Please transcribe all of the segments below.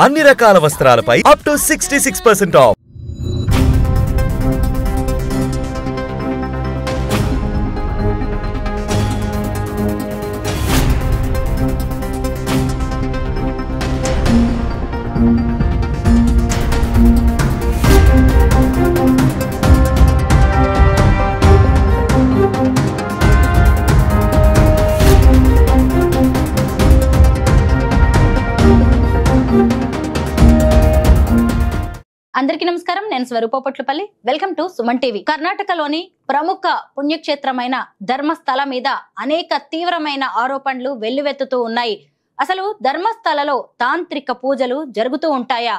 అన్ని రకాల వస్త్రాలపై up to 66% of. అందరికీ నమస్కారం. నేను Swarupapatlapalli. Welcome to Suman TV. కర్ణాటకలోని ప్రముఖ పుణ్యక్షేత్రమైన ధర్మస్థల మీద అనేక తీవ్రమైన ఆరోపణలు వెల్లువెత్తుతూ ఉన్నాయి. అసలు ధర్మస్థలలో తాంత్రిక పూజలు జరుగుతూ ఉంటాయా?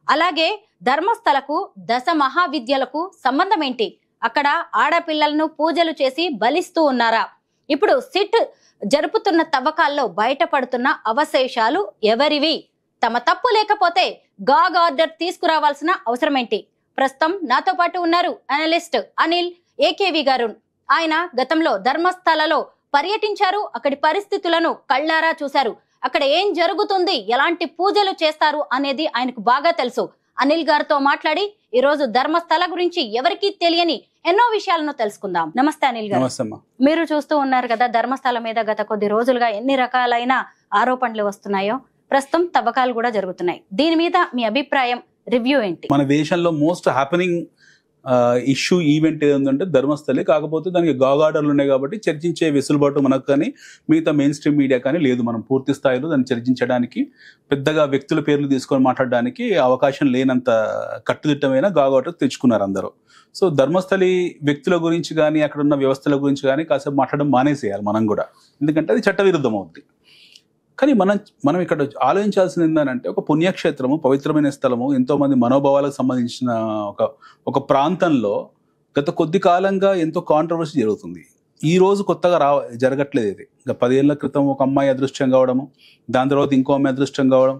అలాగే ధర్మస్థలకు దశ మహావిద్యలకు సంబంధం ఏంటి? అక్కడ ఆడపిల్లలను పూజలు చేసి బలిస్తూ ఉన్నారా? ఇప్పుడు సిట్ జరుపుతున్న తవ్వకాల్లో బయటపడుతున్న అవశేషాలు ఎవరివి? తమ తప్పు లేకపోతే గాగ్ ఆర్డర్ తీసుకురావాల్సిన అవసరం ఏంటి? ప్రస్తుతం నాతో పాటు ఉన్నారు అనలిస్ట్ అనిల్ ఏకేవి గారు. ఆయన గతంలో ధర్మస్థలలో పర్యటించారు, అక్కడి పరిస్థితులను కళ్ళారా చూశారు. అక్కడ ఏం జరుగుతుంది, ఎలాంటి పూజలు చేస్తారు అనేది ఆయనకు బాగా తెలుసు. అనిల్ గారితో మాట్లాడి ఈ రోజు ధర్మస్థల గురించి ఎవరికీ తెలియని ఎన్నో విషయాలను తెలుసుకుందాం. నమస్తే అనిల్ గారు. మీరు చూస్తూ ఉన్నారు కదా, ధర్మస్థల మీద గత కొద్ది రోజులుగా ఎన్ని రకాలైన ఆరోపణలు వస్తున్నాయో, ప్రస్తుతం తవ్వకాలు కూడా జరుగుతున్నాయి. దీని మీద మీ అభిప్రాయం, రివ్యూ ఏంటి? మన దేశంలో మోస్ట్ హ్యాపెనింగ్ ఇష్యూ ఈవెంట్ ఏదంటే ధర్మస్థలే. కాకపోతే దానికి గాగ్ ఆర్డర్లు ఉన్నాయి కాబట్టి చర్చించే వెసులుబాటు మనకు కానీ మిగతా మెయిన్ స్ట్రీమ్ మీడియా కానీ లేదు. మనం పూర్తి స్థాయిలో దాన్ని చర్చించడానికి, పెద్దగా వ్యక్తుల పేర్లు తీసుకొని మాట్లాడడానికి అవకాశం లేనంత కట్టుదిట్టమైన గాగ్ ఆర్డర్ తెచ్చుకున్నారు అందరూ. సో ధర్మస్థలి వ్యక్తుల గురించి కానీ అక్కడ ఉన్న వ్యవస్థల గురించి కానీ కాసేపు మాట్లాడడం మానేసేయాలి మనం కూడా, ఎందుకంటే అది చట్టవిరుద్ధం అవుతుంది. కానీ మనం ఇక్కడ ఆలోచించాల్సింది ఏంటంటే, ఒక పుణ్యక్షేత్రము, పవిత్రమైన స్థలము, ఎంతోమంది మనోభావాలకు సంబంధించిన ఒక ప్రాంతంలో గత కొద్ది కాలంగా ఎంతో కాంట్రవర్సీ జరుగుతుంది. ఈ రోజు కొత్తగా జరగట్లేదు ఇది. 10 ఏళ్ల క్రితం ఒక అమ్మాయి అదృష్టం కావడము, దాని తర్వాత ఇంకో అమ్మాయి అదృష్టం కావడం,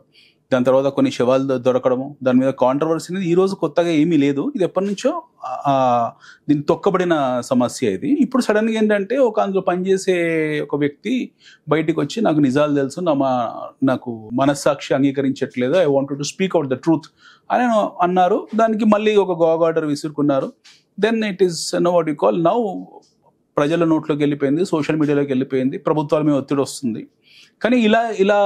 దాని తర్వాత కొన్ని శవాలు దొరకడము, దాని మీద కాంట్రవర్సీ అనేది ఈ రోజు కొత్తగా ఏమీ లేదు. ఇది ఎప్పటి నుంచో దీన్ని తొక్కబడిన సమస్య ఇది. ఇప్పుడు సడన్గా ఏంటంటే అందులో పనిచేసే ఒక వ్యక్తి బయటికి వచ్చి నాకు నిజాలు తెలుసు, నాకు మనస్సాక్షి అంగీకరించట్లేదు, I want to speak out the truth అని అన్నారు. దానికి మళ్ళీ ఒక గాగ్ ఆర్డర్ విసురుకున్నారు. Then it is what you call now ప్రజల నోట్లోకి వెళ్ళిపోయింది, సోషల్ మీడియాలోకి వెళ్ళిపోయింది, ప్రభుత్వాల మీద ఒత్తిడి వస్తుంది. కానీ ఇలా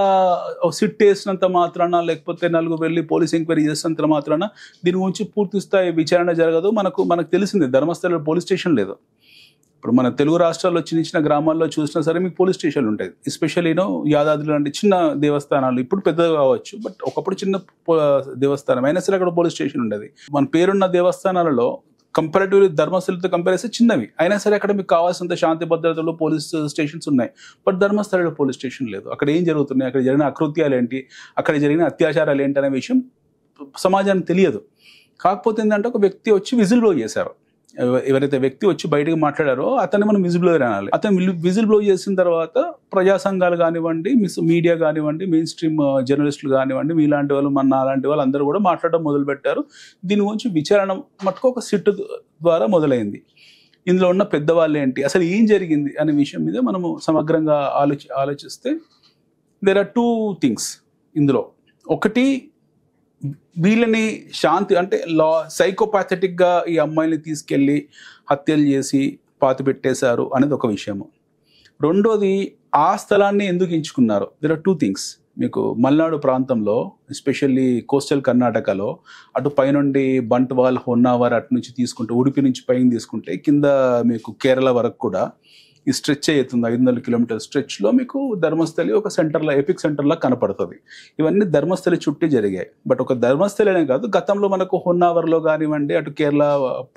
సిట్ వేసినంత మాత్రాన, లేకపోతే నలుగురు వెళ్ళి పోలీస్ ఎంక్వైరీ చేసినంత మాత్రాన దీని గురించి పూర్తి స్థాయి విచారణ జరగదు. మనకు తెలిసింది ధర్మస్థల పోలీస్ స్టేషన్ లేదు. ఇప్పుడు మన తెలుగు రాష్ట్రాల్లో చిన్న గ్రామాల్లో చూసినా సరే మీకు పోలీస్ స్టేషన్లు ఉంటాయి. ఎస్పెషల్లీ యాదాద్రి లాంటి చిన్న దేవస్థానాలు ఇప్పుడు పెద్దగా కావచ్చు, బట్ ఒకప్పుడు చిన్న దేవస్థానం అయినా సరే అక్కడ పోలీస్ స్టేషన్ ఉండేది. మన పేరున్న దేవస్థానాలలో కంపారిటివ్లీ ధర్మస్థలతో కంపేర్ చేస్తే చిన్నవి అయినా సరే అక్కడ మీకు కావాల్సినంత శాంతి భద్రతలో పోలీస్ స్టేషన్స్ ఉన్నాయి. బట్ ధర్మస్థలలో పోలీస్ స్టేషన్ లేదు. అక్కడ ఏం జరుగుతున్నాయి, అక్కడ జరిగిన అకృత్యాలు ఏంటి, అక్కడ జరిగిన అత్యాచారాలు ఏంటి అనే విషయం సమాజానికి తెలియదు. కాకపోతే ఏంటంటే ఒక వ్యక్తి వచ్చి విజిల్ బ్లో చేశారు. ఎవరైతే వ్యక్తి వచ్చి బయటకు మాట్లాడారో అతన్ని మనం విజిల్ బ్లోయర్ అనాలి. అతను విజిల్ బ్లో చేసిన తర్వాత ప్రజా సంఘాలు కానివ్వండి, మీడియా కానివ్వండి, మెయిన్ స్ట్రీమ్ జర్నలిస్టులు కానివ్వండి, మీలాంటి వాళ్ళు, అలాంటి వాళ్ళు అందరూ కూడా మాట్లాడడం మొదలుపెట్టారు. దీని గురించి విచారణ మటుకు ఒక సిట్ ద్వారా మొదలైంది. ఇందులో ఉన్న పెద్దవాళ్ళు ఏంటి, అసలు ఏం జరిగింది అనే విషయం మీద మనము సమగ్రంగా ఆలోచిస్తే దేర్ ఆర్ 2 థింగ్స్ ఇందులో. ఒకటి, వీళ్ళని శాంతి అంటే సైకోపాథెటిక్గా ఈ అమ్మాయిని తీసుకెళ్ళి హత్యలు చేసి పాతి పెట్టేశారు అనేది ఒక విషయము. రెండోది, ఆ స్థలాన్ని ఎందుకు ఎంచుకున్నారు? There are 2 things. మీకు మల్నాడు ప్రాంతంలో, ఎస్పెషల్లీ కోస్టల్ కర్ణాటకలో, అటు పైనుండి బంట్వాల్, హొన్నావర్ అటు నుంచి తీసుకుంటే, ఉడిపి నుంచి పైన తీసుకుంటే కింద మీకు కేరళ వరకు కూడా ఈ స్ట్రెచ్ అవుతుంది. 500 కిలోమీటర్ స్ట్రెచ్లో మీకు ధర్మస్థలి ఒక సెంటర్లో, ఎపిక్ సెంటర్లా కనపడుతుంది. ఇవన్నీ ధర్మస్థలి చుట్టూ జరిగాయి. బట్ ఒక ధర్మస్థలనే కాదు, గతంలో మనకు హొన్నావర్లో కానివ్వండి, అటు కేరళ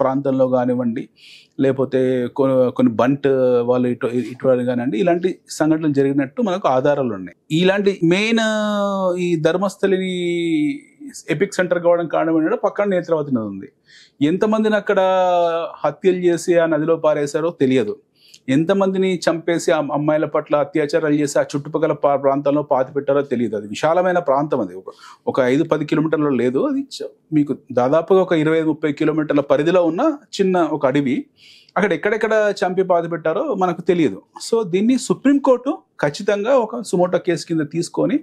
ప్రాంతంలో కానివ్వండి, లేకపోతే కొన్ని బంట్ వాళ్ళు ఇటువంటి కానివ్వండి, ఇలాంటి సంఘటనలు జరిగినట్టు మనకు ఆధారాలు ఉన్నాయి. ఇలాంటి మెయిన్ ఈ ధర్మస్థలిని ఎపిక్ సెంటర్ కావడం కారణం ఏంటంటే పక్కన నేత్రావతి నది ఉంది. ఎంతమందిని అక్కడ హత్యలు చేసి ఆ నదిలో పారేశారో తెలియదు. ఎంతమందిని చంపేసి ఆ అమ్మాయిల పట్ల అత్యాచారాలు చేసి ఆ చుట్టుపక్కల ప్రాంతాల్లో పాతి పెట్టారో తెలియదు. అది విశాలమైన ప్రాంతం. అది ఒక 5-10 కిలోమీటర్లు లేదు. అది మీకు దాదాపుగా ఒక 20-30 కిలోమీటర్ల పరిధిలో ఉన్న చిన్న ఒక అడవి. అక్కడ ఎక్కడెక్కడ చంపి పాతి పెట్టారో మనకు తెలియదు. సో దీన్ని సుప్రీంకోర్టు ఖచ్చితంగా ఒక సుమోటో కేసు కింద తీసుకొని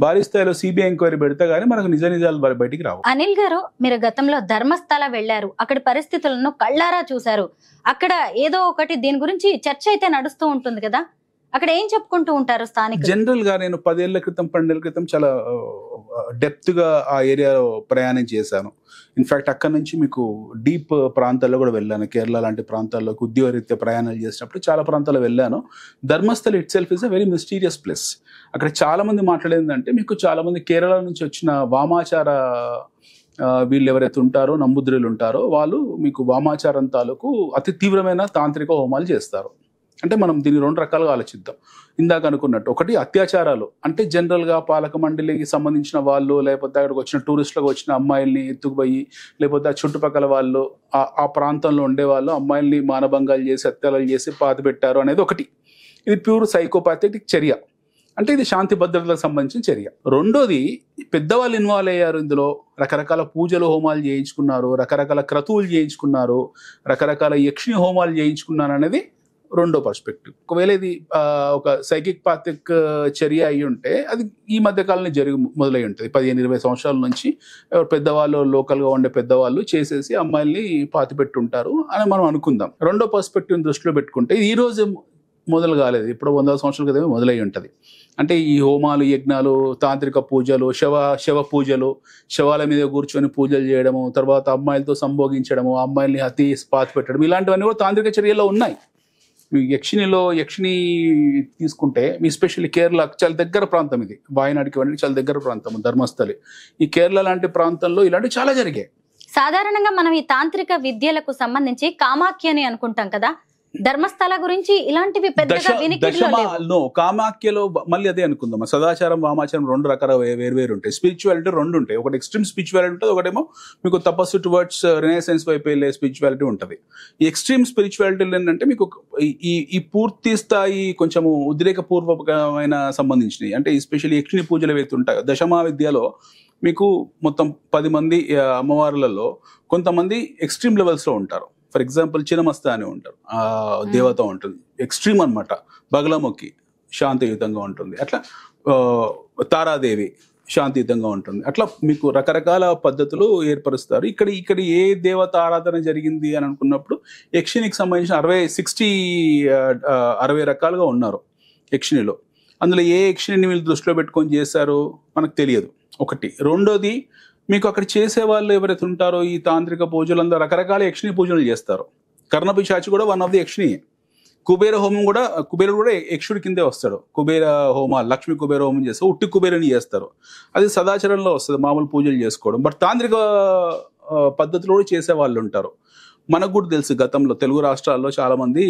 భారీ స్థాయిలో సిబిఐ ఎంక్వైరీ పెడితే గానీ మనకు నిజాలు బయటికి రావు. అనిల్ గారు, మీరు గతంలో ధర్మస్థల వెళ్లారు, అక్కడి పరిస్థితులను కళ్ళారా చూశారు. అక్కడ ఏదో ఒకటి దీని గురించి చర్చ అయితే నడుస్తూ ఉంటుంది కదా, అక్కడ ఏం చెప్పుకుంటూ ఉంటారు స్థానికులు? జనరల్ గా నేను 10 ఏళ్ల క్రితం 12 ఏళ్ల క్రితం చాలా డెప్త్ గా ఆ ఏరియాలో ప్రయాణం చేశాను. ఇన్ఫాక్ట్ అక్కడ నుంచి మీకు డీప్ ప్రాంతాల్లో కూడా వెళ్ళాను. కేరళ లాంటి ప్రాంతాల్లోకి ఉద్యోగరీత్యా ప్రయాణాలు చేసినప్పుడు చాలా ప్రాంతాల్లో వెళ్ళాను. Dharmasthala itself is a very mysterious place. అక్కడ చాలా మంది మాట్లాడేందంటే, మీకు చాలా మంది కేరళ నుంచి వచ్చిన వామాచార వీళ్ళు ఎవరైతే ఉంటారో, నంబుద్రులు ఉంటారో, వాళ్ళు మీకు వామాచారం తాలూకు అతి తీవ్రమైన తాంత్రిక హోమాలు చేస్తారు. అంటే మనం దీన్ని 2 రకాలుగా ఆలోచిద్దాం. ఇందాక అనుకున్నట్టు, ఒకటి అత్యాచారాలు, అంటే జనరల్గా పాలక మండలికి సంబంధించిన వాళ్ళు, లేకపోతే అక్కడికి వచ్చిన టూరిస్టులకు వచ్చిన అమ్మాయిల్ని ఎత్తుకుపోయి, లేకపోతే ఆ చుట్టుపక్కల వాళ్ళు, ఆ ప్రాంతంలో ఉండే వాళ్ళు అమ్మాయిల్ని మానభంగాలు చేసి, హత్యలు చేసి పాతి పెట్టారు అనేది ఒకటి. ఇది ప్యూర్ సైకోపాథెటిక్ చర్య, అంటే ఇది శాంతి భద్రతలకు సంబంధించిన చర్య. రెండోది, పెద్దవాళ్ళు ఇన్వాల్వ్ అయ్యారు ఇందులో, రకరకాల పూజలు హోమాలు చేయించుకున్నారు, రకరకాల క్రతువులు చేయించుకున్నారు, రకరకాల యక్షిణి హోమాలు చేయించుకున్నారు అనేది రెండో పర్స్పెక్టివ్. ఒకవేళ ఇది ఒక సైకిక్ పాతిక్ చర్య అయి ఉంటే అది ఈ మధ్య కాలంలో మొదలై ఉంటుంది. 15-20 సంవత్సరాల నుంచి పెద్దవాళ్ళు, లోకల్గా ఉండే పెద్దవాళ్ళు చేసేసి అమ్మాయిల్ని పాతి పెట్టుంటారు అని మనం అనుకుందాం. రెండో పర్స్పెక్టివ్ దృష్టిలో పెట్టుకుంటే ఈ రోజు మొదలు కాలేదు, ఇప్పుడు 100 సంవత్సరాల క్రితమే మొదలై ఉంటుంది. అంటే ఈ హోమాలు, యజ్ఞాలు, తాంత్రిక పూజలు, శవ పూజలు, శవాల మీద కూర్చొని పూజలు చేయడము, తర్వాత అమ్మాయిలతో సంభోగించడము, అమ్మాయిల్ని పాతి పెట్టడం, ఇలాంటివన్నీ కూడా తాంత్రిక చర్యల్లో ఉన్నాయి. మీ యక్షిణి తీసుకుంటే, మీ స్పెషల్లీ కేరళ చాలా దగ్గర ప్రాంతం, ఇది వాయనాడికి వెళ్ళి చాలా దగ్గర ప్రాంతం ధర్మస్థలి. ఈ కేరళ లాంటి ప్రాంతంలో ఇలాంటివి చాలా జరిగాయి. సాధారణంగా మనం ఈ తాంత్రిక విద్యలకు సంబంధించి కామాఖ్య అని అనుకుంటాం కదా, ధర్మస్థల గురించి ఇలాంటివి పెద్దగా వినికిడిలో లేవు. కామాఖ్యలో మళ్ళీ అదే అనుకుందాం, సదాచారం, వామాచారం 2 రకాల వేరు ఉంటాయి. స్పిరిచువాలిటీ 2 ఉంటాయి. ఒకటి ఎక్స్ట్రీమ్ స్పిరిచువాలిటీ ఉంటుంది, ఒకటేమో మీకు తపస్సు టువర్డ్స్ రెనెసెన్స్ వైపు వెళ్ళే స్పిరిచువాలిటీ ఉంటుంది. ఈ ఎక్స్ట్రీమ్ స్పిరిచువాలిటీలు ఏంటంటే, మీకు ఈ పూర్తి స్థాయి కొంచెము ఉద్రేకపూర్వకమైన సంబంధించినవి, అంటే ఎస్పెషల్లీ యక్షిణి పూజలు ఏవైతే ఉంటాయో, దశమా విద్యలో మీకు మొత్తం 10 మంది అమ్మవార్లలో కొంతమంది ఎక్స్ట్రీమ్ లెవెల్స్లో ఉంటారు. ఫర్ ఎగ్జాంపుల్ చినమస్తా అని ఉంటారు, ఆ దేవత ఉంటుంది, ఎక్స్ట్రీమ్ అనమాట, బగలముఖి శాంతియుతంగా ఉంటుంది. అట్లా తారాదేవి శాంతియుతంగా ఉంటుంది. అట్లా మీకు రకరకాల పద్ధతులు ఏర్పరుస్తారు. ఇక్కడ ఏ దేవత ఆరాధన జరిగింది అని అనుకున్నప్పుడు, యక్షిణికి సంబంధించిన 60 రకాలుగా ఉన్నారు యక్షిణిలో. అందులో ఏ యక్షిణిని వీళ్ళు దృష్టిలో పెట్టుకొని చేశారో మనకు తెలియదు, ఒకటి. రెండోది, మీకు అక్కడ చేసే వాళ్ళు ఎవరైతే ఉంటారో, ఈ తాంత్రిక పూజలందరూ రకరకాల యక్షిణి పూజలు చేస్తారు. కర్ణపిశాచి కూడా వన్ ఆఫ్ ది యక్షిణి. కుబేర హోమం కూడా, కుబేరుడు కూడా యక్షుడి కిందే వస్తాడు. కుబేర హోమాలు, లక్ష్మీ కుబేర హోమం చేస్తారు, ఉట్టి కుబేరుని చేస్తారు. అది సదాచరణలో వస్తుంది, మామూలు పూజలు చేసుకోవడం. బట్ తాంత్రిక పద్ధతిలో కూడా చేసే వాళ్ళు ఉంటారు. మనకు కూడా తెలుసు, గతంలో తెలుగు రాష్ట్రాల్లో చాలా మంది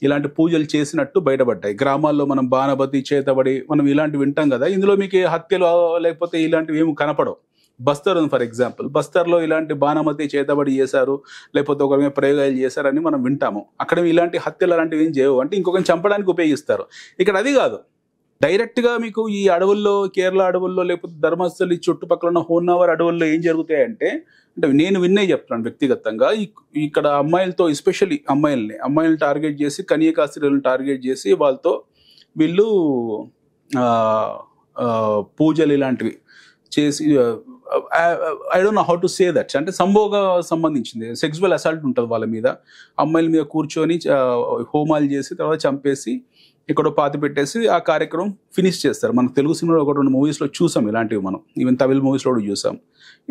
ఇలాంటి పూజలు చేసినట్టు బయటపడ్డాయి. గ్రామాల్లో మనం బాణబతి, చేతబడి, మనం ఇలాంటివి వింటాం కదా. ఇందులో మీకు హత్యలు లేకపోతే ఇలాంటివి ఏమి కనపడవు. బస్తర్ ఉంది ఫర్ ఎగ్జాంపుల్, బస్తర్లో ఇలాంటి బాణమతి, చేతబడి చేశారు, లేకపోతే ఒకరి మీద ప్రయోగాలు చేశారని మనం వింటాము. అక్కడ ఇలాంటి హత్యలు అలాంటివి ఏం చేయవు, అంటే ఇంకొకరిని చంపడానికి ఉపయోగిస్తారు. ఇక్కడ అది కాదు, డైరెక్ట్గా మీకు ఈ అడవుల్లో, కేరళ అడవుల్లో, లేకపోతే ధర్మస్థలి చుట్టుపక్కల ఉన్న హోన్నావర్ అడవుల్లో ఏం జరుగుతాయంటే, అంటే నేను విన్నే చెప్తున్నాను వ్యక్తిగతంగా, ఇక్కడ అమ్మాయిలతో, ఎస్పెషల్లీ అమ్మాయిల్ని టార్గెట్ చేసి, కన్యకాస్త్రీలను టార్గెట్ చేసి వాళ్ళతో వీళ్ళు పూజలు ఇలాంటివి చేసి, I don't know how to say that, అంటే సంభోగ సంబంధించింది సెక్సువల్ అసాల్ట్ ఉంటుంది వాళ్ళ మీద. అమ్మాయిల మీద కూర్చొని హోమాలు చేసి తర్వాత చంపేసి ఎక్కడో పాతి పెట్టేసి ఆ కార్యక్రమం ఫినిష్ చేస్తారు. మనకు తెలుగు సినిమాలో 1-2 మూవీస్లో చూసాం ఇలాంటివి, మనం ఈవెన్ తమిళ మూవీస్లో కూడా చూసాం.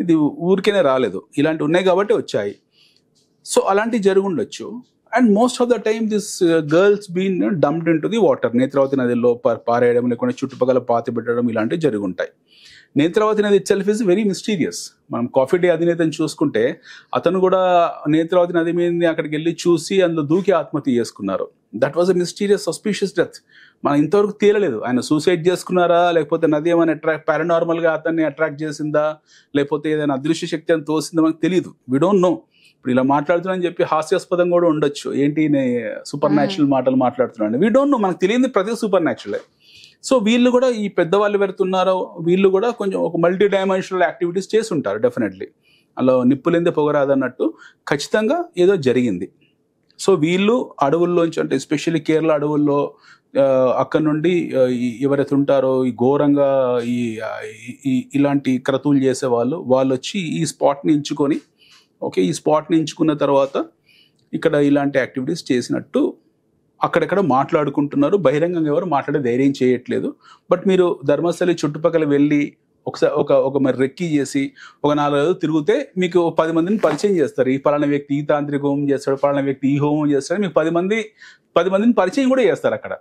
ఇది ఊరికేనే రాలేదు, ఇలాంటివి ఉన్నాయి కాబట్టి వచ్చాయి. సో అలాంటివి జరుగుండొచ్చు. And most of the time this girls been dumped into the water. Netravati నదిలో పారేయడం, లేకుంటే చుట్టుపక్కల పాతి పెట్టడం, ఇలాంటివి జరుగుంటాయి. నేత్రావతి నది itself is very mysterious. మనం కాఫీ డే అధినేతను చూసుకుంటే, అతను కూడా నేత్రావతి నది మీద అక్కడికి వెళ్ళి చూసి అందులో దూకి ఆత్మహత్య చేసుకున్నారు. That was a mysterious suspicious death. మనం ఇంతవరకు తేలలేదు ఆయన సూసైడ్ చేసుకున్నారా, లేకపోతే నది ఏమైనా పారానార్మల్గా అతన్ని అట్రాక్ట్ చేసిందా, లేకపోతే ఏదైనా అదృశ్య శక్తి అని తోసిందా మనకు తెలియదు. We don't know. ఇప్పుడు ఇలా మాట్లాడుతున్నాను చెప్పి హాస్యాస్పదం కూడా ఉండొచ్చు, ఏంటి సూపర్ న్యాచురల్ మాటలు మాట్లాడుతున్నాను. వి డోంట్ నో, మనకు తెలియదు ప్రతి సూపర్ న్యాచురలే. సో వీళ్ళు కూడా, ఈ పెద్దవాళ్ళు పెడుతున్నారో వీళ్ళు కూడా కొంచెం ఒక మల్టీ డైమెన్షనల్ యాక్టివిటీస్ చేసి ఉంటారు డెఫినెట్లీ. అలా నిప్పులేందే పొగరాదన్నట్టు ఖచ్చితంగా ఏదో జరిగింది. సో వీళ్ళు అడవుల్లోంచి, అంటే ఎస్పెషల్లీ కేరళ అడవుల్లో అక్కడ నుండి ఎవరైతే ఉంటారో ఈ ఘోరంగా ఇలాంటి క్రతువులు చేసే వాళ్ళు వచ్చి ఈ స్పాట్ని ఎంచుకొని ఓకే ఈ స్పాట్ని ఎంచుకున్న తర్వాత ఇక్కడ ఇలాంటి యాక్టివిటీస్ చేసినట్టు అక్కడెక్కడ మాట్లాడుకుంటున్నారు. బహిరంగంగా ఎవరు మాట్లాడే ధైర్యం చేయట్లేదు. బట్ మీరు ధర్మస్థలి చుట్టుపక్కల వెళ్ళి ఒకసారి ఒక మరి రెక్కి చేసి ఒక 4 రోజులు తిరిగితే మీకు 10 మందిని పరిచయం చేస్తారు. ఈ పలానా వ్యక్తి ఈ తాంత్రిక హోమం చేస్తాడు, పలానా వ్యక్తి ఈ హోమం చేస్తాడు, మీకు 10 మందిని పరిచయం కూడా చేస్తారు అక్కడ.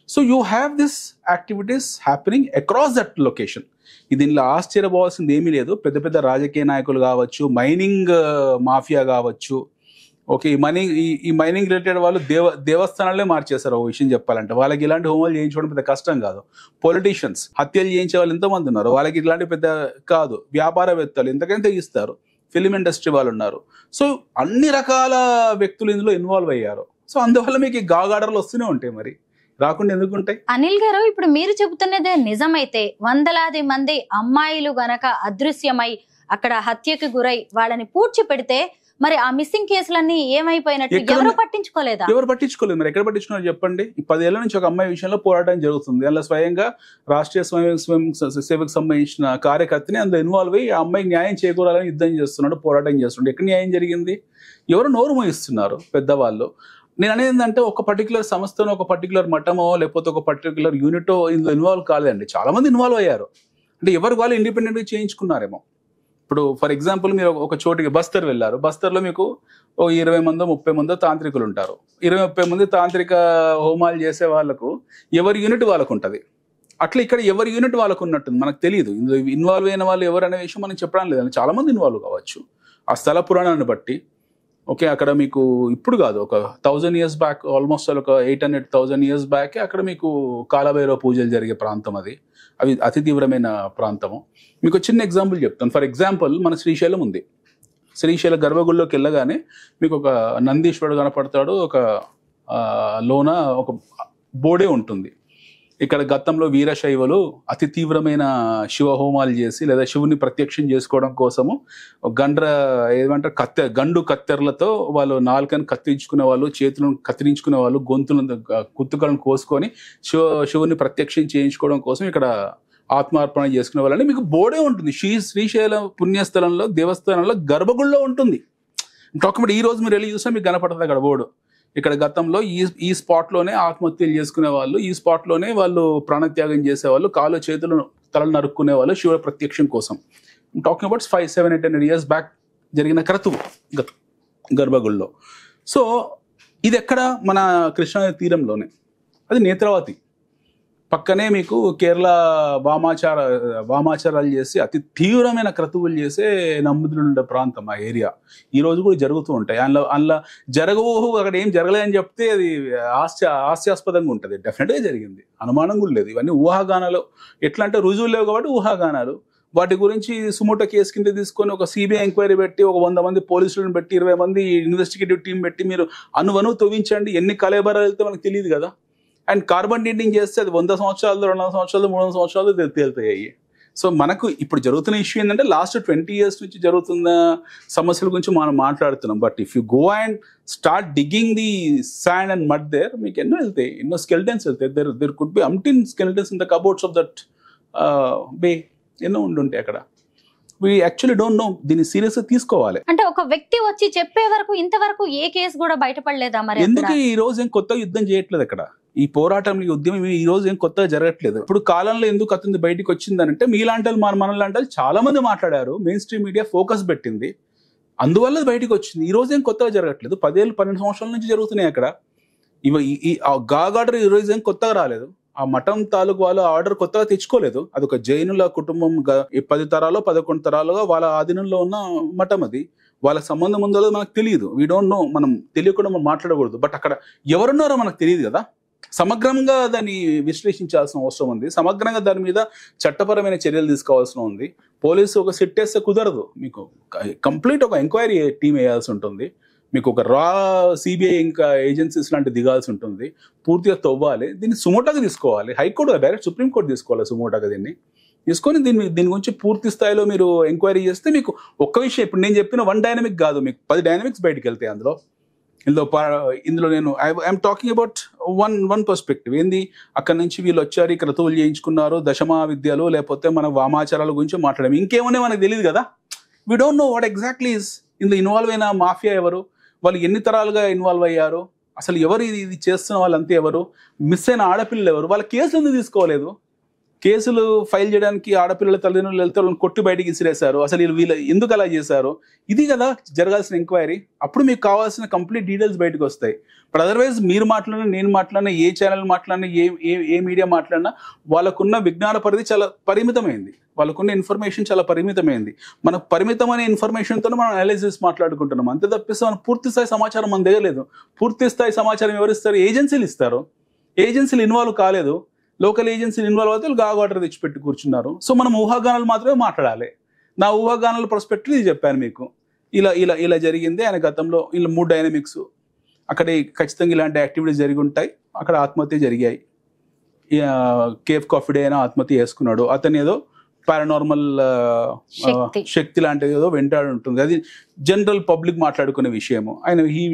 So you have this activities happening across that location. దీనిలో ఆశ్చర్యపోవాల్సింది ఏమీ లేదు. పెద్ద పెద్ద రాజకీయ నాయకులు కావచ్చు, మైనింగ్ మాఫియా కావచ్చు, ఓకే ఈ మైనింగ్ రిలేటెడ్ వాళ్ళు దేవస్థానాలే మార్చేస్తారు. ఒక విషయం చెప్పాలంటే వాళ్ళకి ఇలాంటి హోమాలు చేయించుకోవడం పెద్ద కష్టం కాదు. పొలిటీషియన్స్ హత్యలు చేయించే వాళ్ళు ఎంతోమంది ఉన్నారు, వాళ్ళకి ఇలాంటి పెద్ద కాదు. వ్యాపారవేత్తలు ఎంతకంటే ఇస్తారు, ఫిలిం ఇండస్ట్రీ వాళ్ళు ఉన్నారు. సో అన్ని రకాల వ్యక్తులు ఇందులో ఇన్వాల్వ్ అయ్యారు. సో అందువల్ల మీకు గాగాడర్లు వస్తూనే ఉంటాయి, మరి రాకుండా ఎందుకు ఉంటాయి? అనిల్ గారు, ఇప్పుడు మీరు చెబుతున్నదే నిజమైతే వందలాది మంది అమ్మాయిలు గనక అదృశ్యమై అక్కడ హత్యకు గురై వాళ్ళని పూడ్చిపెడితే మరి ఆ మిస్సింగ్ కేసులన్నీ ఏమైపోయినట్టు ఎవరు పట్టించుకోలేదా? ఎవరు పట్టించుకోలేదు. మరి ఎక్కడ పట్టించుకున్నారు చెప్పండి? 10 ఏళ్ల నుంచి ఒక అమ్మాయి విషయంలో పోరాటం జరుగుతుంది. అందులో స్వయంగా రాష్ట్రీయ స్వయం సేవకు సంబంధించిన కార్యకర్తని అందులో ఇన్వాల్వ్ అయ్యి ఆ అమ్మాయికి న్యాయం చేకూరాలని యుద్ధం చేస్తున్నాడు, పోరాటం చేస్తున్నాడు. ఎక్కడ న్యాయం జరిగింది? ఎవరు నోరు మోయిస్తున్నారు పెద్దవాళ్ళు. నేను అనేది ఏంటంటే ఒక పర్టికులర్ సంస్థను, ఒక పర్టికులర్ మఠమో లేకపోతే ఒక పర్టికులర్ యూనిటో ఇందులో ఇన్వాల్వ్ కాలేదండి. చాలా మంది ఇన్వాల్వ్ అయ్యారు. అంటే ఎవరు వాళ్ళు ఇండిపెండెంట్గా చేయించుకున్నారేమో. ఇప్పుడు ఫర్ ఎగ్జాంపుల్ మీరు ఒక చోటికి బస్తర్ వెళ్ళారు. బస్తర్లో మీకు 20 మందో 30 మందో తాంత్రికులు ఉంటారు. 20-30 మంది తాంత్రిక హోమాలు చేసే వాళ్ళకు ఎవరి యూనిట్ వాళ్ళకు ఉంటుంది. అట్లా ఇక్కడ ఎవరి యూనిట్ వాళ్ళకు ఉన్నట్టుంది, మనకు తెలియదు. ఇందులో ఇన్వాల్వ్ అయిన వాళ్ళు ఎవరు అనే విషయం మనం చెప్పడం లేదని. చాలా మంది ఇన్వాల్వ్ కావచ్చు ఆ స్థల పురాణాన్ని బట్టి. ఓకే అక్కడ మీకు ఇప్పుడు కాదు, ఒక 1000 years బ్యాక్, ఆల్మోస్ట్ ఒక 800,000 years బ్యాక్ అక్కడ మీకు కాలభైరవ పూజలు జరిగే ప్రాంతం అది అతి తీవ్రమైన ప్రాంతము. మీకు చిన్న ఎగ్జాంపుల్ చెప్తాను. ఫర్ ఎగ్జాంపుల్ మన శ్రీశైలం ఉంది. శ్రీశైల గర్భగుడిలోకి వెళ్ళగానే మీకు ఒక నందీశ్వరుడు కనపడతాడు. ఒక లోన ఒక బోడే ఉంటుంది. ఇక్కడ గతంలో వీరశైవలు అతి తీవ్రమైన శివ హోమాలు చేసి లేదా శివుని ప్రత్యక్షం చేసుకోవడం కోసము ఏమంటారు గండు కత్తెరలతో వాళ్ళు నాలుకను కత్తిరించుకునే వాళ్ళు, చేతులను కత్తిరించుకునే వాళ్ళు, గొంతులను కుత్తుకలను కోసుకొని శివుని ప్రత్యక్షం చేయించుకోవడం కోసం ఇక్కడ ఆత్మార్పణ చేసుకునే వాళ్ళని మీకు బోర్డే ఉంటుంది. శ్రీశైలం పుణ్యస్థలంలో దేవస్థానంలో గర్భగుడిలో ఉంటుంది. టాక్మెంట్ ఈ రోజు మీరు వెళ్ళి చూస్తే మీకు కనపడుతుంది అక్కడ బోర్డు. ఇక్కడ గతంలో ఈ స్పాట్లోనే ఆత్మహత్యలు చేసుకునే వాళ్ళు, ఈ స్పాట్లోనే వాళ్ళు ప్రాణత్యాగం చేసేవాళ్ళు, కాళ్ళు చేతులు తలలు నరుక్కునే వాళ్ళు శివ ప్రత్యక్షం కోసం. టాకింగ్ అబౌట్ 500-700-800 years బ్యాక్ జరిగిన క్రతువు గర్భగుడిలో. సో ఇది ఎక్కడ? మన కృష్ణా తీరంలోనే. అది నేత్రావతి పక్కనే మీకు కేరళ వామాచారాలు చేసి అతి తీవ్రమైన క్రతువులు చేసే నమ్ముదులుండే ప్రాంతం ఆ ఏరియా. ఈ రోజు కూడా జరుగుతూ ఉంటాయి. అందులో జరగవు, అక్కడ ఏం జరగలేదని చెప్తే అది హాస్యాస్పదంగా ఉంటుంది. డెఫినెట్గా జరిగింది, అనుమానం కూడా లేదు. ఇవన్నీ ఊహాగానాలు. ఎట్లా అంటే రుజువులు లేవు కాబట్టి ఊహాగానాలు. వాటి గురించి సుమోటో కేసు కింద తీసుకొని ఒక సిబిఐ ఎంక్వైరీ పెట్టి ఒక 100 మంది పోలీసులను పెట్టి 20 మంది ఇన్వెస్టిగేటివ్ టీం పెట్టి మీరు అనువను తవ్వించండి. ఎన్ని కలేబరాలు వెళ్తే మనకు తెలియదు కదా. అండ్ కార్బన్ డేటింగ్ చేస్తే అది 100 సంవత్సరాలు, 200 సంవత్సరాలు, 300 సంవత్సరాలు తేలుతాయి. సో మనకు ఇప్పుడు జరుగుతున్న ఇష్యూ ఏంటంటే లాస్ట్ 20 years నుంచి జరుగుతున్న సమస్యల గురించి మనం మాట్లాడుతున్నాం. But if you go and start digging the sand and mud there, మీకు ఎన్నో వెళ్తాయి, ఎన్నో స్కెల్టన్స్ వెళ్తాయి. There could be umpteen skeletons in the cupboards of that bay. ఎన్నో ఉండుంటాయి అక్కడ. we actually don't know. దీన్ని సీరియస్ గా తీసుకోవాలి. అంటే ఒక వ్యక్తి వచ్చి చెప్పే వరకు ఇంతవరకు ఏ కేసు కూడా బయటపడలేదా? మరి ఎందుకు ఈ రోజు ఏం కొత్త యుద్ధం చేయట్లేదు అక్కడ? ఈ పోరాటం, ఈ ఉద్యమం ఈ రోజు ఏం కొత్తగా జరగట్లేదు. ఇప్పుడు కాలంలో ఎందుకు అతను బయటకు వచ్చిందనంటే మీలాంటి మనలాంటి చాలా మంది మాట్లాడారు, మెయిన్ స్ట్రీమ్ మీడియా ఫోకస్ పెట్టింది, అందువల్ల బయటకు వచ్చింది. ఈ రోజు ఏం కొత్తగా జరగట్లేదు. 10 ఏళ్ళు 12 సంవత్సరాల నుంచి జరుగుతున్నాయి అక్కడ. ఈ గాగార్డర్ ఈ రోజు ఏం కొత్తగా రాలేదు. ఆ మఠం తాలూకు వాళ్ళు ఆర్డర్ కొత్తగా తెచ్చుకోలేదు. అదొక జైనుల కుటుంబం 10 తరాలు 11 తరాలుగా వాళ్ళ ఆధీనంలో ఉన్న మఠం. అది వాళ్ళకి సంబంధం ఉందో మనకు తెలియదు. We don't know. మనం తెలియకుండా మనం మాట్లాడకూడదు. బట్ అక్కడ ఎవరున్నారో మనకు తెలియదు కదా. సమగ్రంగా దాన్ని విశ్లేషించాల్సిన అవసరం ఉంది. సమగ్రంగా దాని మీద చట్టపరమైన చర్యలు తీసుకోవాల్సిన ఉంది. పోలీసు ఒక సెట్ వేస్తే కుదరదు. మీకు కంప్లీట్ ఒక ఎంక్వైరీ టీం వేయాల్సి ఉంటుంది. మీకు ఒక రా సిబిఐ ఇంకా ఏజెన్సీస్ లాంటి దిగాల్సి ఉంటుంది. పూర్తిగా తవ్వాలి. దీన్ని సుమోటాగా తీసుకోవాలి. హైకోర్టు డైరెక్ట్ సుప్రీంకోర్టు తీసుకోవాలి సుమోటాగా. దీన్ని తీసుకొని దీని గురించి పూర్తి స్థాయిలో మీరు ఎంక్వైరీ చేస్తే మీకు ఒక్క విషయం, ఇప్పుడు నేను చెప్పిన 1 డైనమిక్ కాదు, మీకు 10 డైనమిక్స్ బయటకు వెళ్తాయి అందులో. ఇందులో నేను I'm talking about one perspective. ఏంది, అక్కడ నుంచి వీళ్ళు వచ్చారు, ఇక్కడ క్రతువులు చేయించుకున్నారు, దశమా విద్యలు లేకపోతే మన వామాచారాల గురించి మాట్లాడాము. ఇంకేమన్నా మనకు తెలియదు కదా. We don't know what exactly is ఇందులో ఇన్వాల్వ్ అయిన మాఫియా ఎవరు, వాళ్ళు ఎన్ని తరాలుగా ఇన్వాల్వ్ అయ్యారు, అసలు ఎవరు ఇది చేస్తున్న వాళ్ళంతా ఎవరు, మిస్ అయిన ఆడపిల్లలు ఎవరు, వాళ్ళ కేసులు ఎందుకు తీసుకోలేదు, కేసులు ఫైల్ చేయడానికి ఆడపిల్లల తల్లిదండ్రులు వెళ్తే వాళ్ళని కొట్టి బయటికి ఇసిరేశారు, అసలు వీళ్ళు ఎందుకు అలా చేశారు, ఇది కదా జరగాల్సిన ఎంక్వైరీ. అప్పుడు మీకు కావాల్సిన కంప్లీట్ డీటెయిల్స్ బయటకు వస్తాయి. బట్ అదర్వైజ్ మీరు మాట్లాడినా, నేను మాట్లాడినా, ఏ ఛానల్ మాట్లాడినా, ఏ మీడియా మాట్లాడినా వాళ్ళకున్న విజ్ఞాన పరిధి చాలా పరిమితమైంది, వాళ్ళకున్న ఇన్ఫర్మేషన్ చాలా పరిమితమైంది. మనకు పరిమితమైన ఇన్ఫర్మేషన్తో మనం అనాలిసిస్ మాట్లాడుకుంటున్నాం. అంతే తప్పిస్తే మనం పూర్తి స్థాయి సమాచారం మన దగ్గర లేదు. పూర్తి స్థాయి సమాచారం ఎవరు ఇస్తారు? ఏజెన్సీలు ఇస్తారు. ఏజెన్సీలు ఇన్వాల్వ్ కాలేదు. లోకల్ ఏజెన్సీలు ఇన్వాల్వ్ అయితే గాగ్ ఆర్డర్ తెచ్చిపెట్టి కూర్చున్నారు. సో మనం ఊహాగానాలు మాత్రమే మాట్లాడాలి. నా ఊహాగానాల పర్స్పెక్టివ్ ఇది చెప్పాను మీకు. ఇలా ఇలా ఇలా జరిగింది. ఆయన గతంలో ఇలా 3 డైనమిక్స్ అక్కడ ఖచ్చితంగా ఇలాంటి యాక్టివిటీస్ జరిగి ఉంటాయి. అక్కడ ఆత్మహత్య జరిగాయి. కేఫ్ కాఫీ డే అయినా ఆత్మహత్య చేసుకున్నాడు. అతను ఏదో పారానార్మల్ శక్తి లాంటిది ఏదో వెంటాడి ఉంటుంది. అది జనరల్ పబ్లిక్ మాట్లాడుకునే విషయము. ఆయన he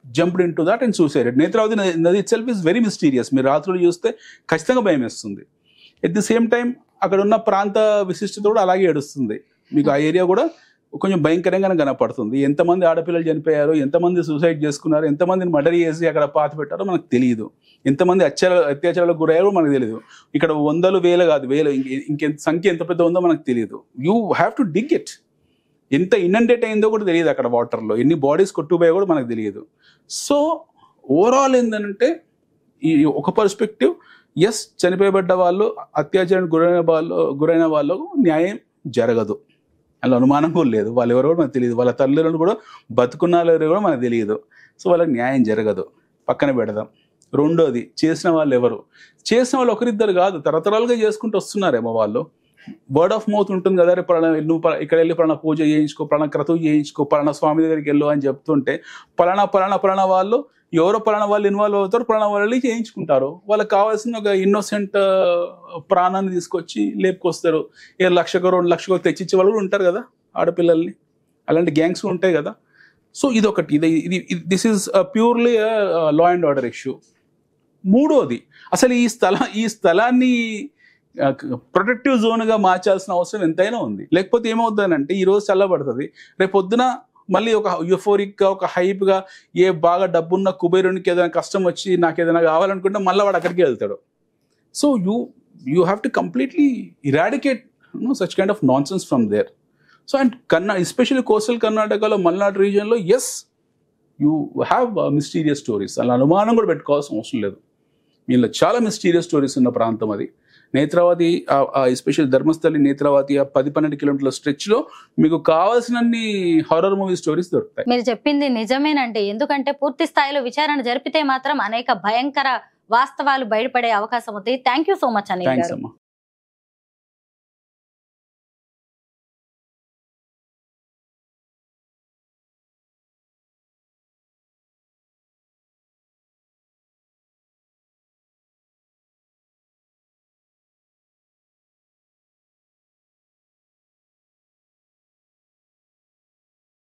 jumped into that and suicided. Netravati నది itself is very mysterious. మీరు రాత్రులు చూస్తే ఖచ్చితంగా భయం వేస్తుంది. ఎట్ ది సేమ్ టైం అక్కడ ఉన్న ప్రాంత విశిష్టత కూడా అలాగే ఏడుస్తుంది. మీకు ఆ ఏరియా కూడా కొంచెం భయంకరంగానే కనపడుతుంది. ఎంతమంది ఆడపిల్లలు చనిపోయారు, ఎంతమంది సూసైడ్ చేసుకున్నారు, ఎంతమందిని మర్డర్ చేసి అక్కడ పాతి పెట్టారో మనకు తెలియదు. ఎంతమంది అత్యాచారాలకు గురయ్యారో మనకు తెలియదు. ఇక్కడ వందలు వేలు కాదు, వేలు, ఇంకెంత సంఖ్య ఎంత పెద్ద ఉందో మనకు తెలియదు. You have to dig it. ఎంత ఇన్నండేట్ అయిందో కూడా తెలియదు. అక్కడ వాటర్లో ఎన్ని బాడీస్ కొట్టుకుపోయా కూడా మనకు తెలియదు. సో ఓవరాల్ ఏంటంటే ఈ ఒక పర్స్పెక్టివ్, ఎస్, చనిపోయబడ్డ వాళ్ళు, అత్యాచారానికి గురైన వాళ్ళకు న్యాయం జరగదు, అలా అనుమానం కూడా లేదు. వాళ్ళు ఎవరో కూడా మనకు తెలియదు. వాళ్ళ తల్లిదండ్రులు కూడా బతుకున్నారో కూడా మనకు తెలియదు. సో వాళ్ళకి న్యాయం జరగదు, పక్కన పెడదాం. రెండోది, చేసిన వాళ్ళు ఎవరు? చేసిన వాళ్ళు ఒకరిద్దరు కాదు, తరతరాలుగా చేసుకుంటూ వస్తున్నారేమో వాళ్ళు. వర్డ్ ఆఫ్ మౌత్ ఉంటుంది కదా, రేపు నువ్వు ఇక్కడ వెళ్ళి పలానా పూజ చేయించుకో, పలానా క్రతువు చేయించుకో, పలానా స్వామి దగ్గరికి వెళ్ళు అని చెప్తుంటే పలానా వాళ్ళు ఎవరో పలానా వాళ్ళు ఇన్వాల్వ్ అవుతారు, పలానా వాళ్ళు చేయించుకుంటారు. వాళ్ళకి కావాల్సిన ఒక ఇన్నోసెంట్ ప్రాణాన్ని తీసుకొచ్చి లేపుకొస్తారు. 1,00,000 2,00,000 తెచ్చిచ్చే వాళ్ళు కూడా ఉంటారు కదా ఆడపిల్లల్ని. అలాంటి గ్యాంగ్స్ ఉంటాయి కదా. సో ఇదొకటి. ఇది this is purely law and order issue. మూడోది, అసలు ఈ స్థలాన్ని ప్రొటెక్టివ్ జోన్గా మార్చాల్సిన అవసరం ఎంతైనా ఉంది. లేకపోతే ఏమవుతుందంటే ఈరోజు చల్లబడుతుంది, రేపు పొద్దున మళ్ళీ ఒక యూఫోరిక్గా, ఒక హైప్గా, బాగా డబ్బున్న కుబేరునికి ఏదైనా కష్టం వచ్చి నాకు ఏదైనా కావాలనుకుంటే మళ్ళీ వాడు అక్కడికి వెళ్తాడు. So you have to completely eradicate such kind of nonsense from there. So and especially coastal కర్ణాటకలో మల్నాడు రీజియన్లో yes you have mysterious stories. అలా అనుమానం కూడా పెట్టుకోవాల్సిన అవసరం లేదు. వీళ్ళలో చాలా మిస్టీరియస్ స్టోరీస్ ఉన్న ప్రాంతం అది. నేత్రావతి, ఎస్పెషల్లీ ధర్మస్థలి, నేత్రావతి, 10-12 కిలోమీటర్ల స్ట్రెచ్లో మీకు కావాల్సినన్ని హారర్ మూవీ స్టోరీస్ దొరుకుతాయి. మీరు చెప్పింది నిజమేనండి. ఎందుకంటే పూర్తి స్థాయిలో విచారణ జరిపితే మాత్రం అనేక భయంకర వాస్తవాలు బయటపడే అవకాశం ఉంది. Thank you so much Anil గారు.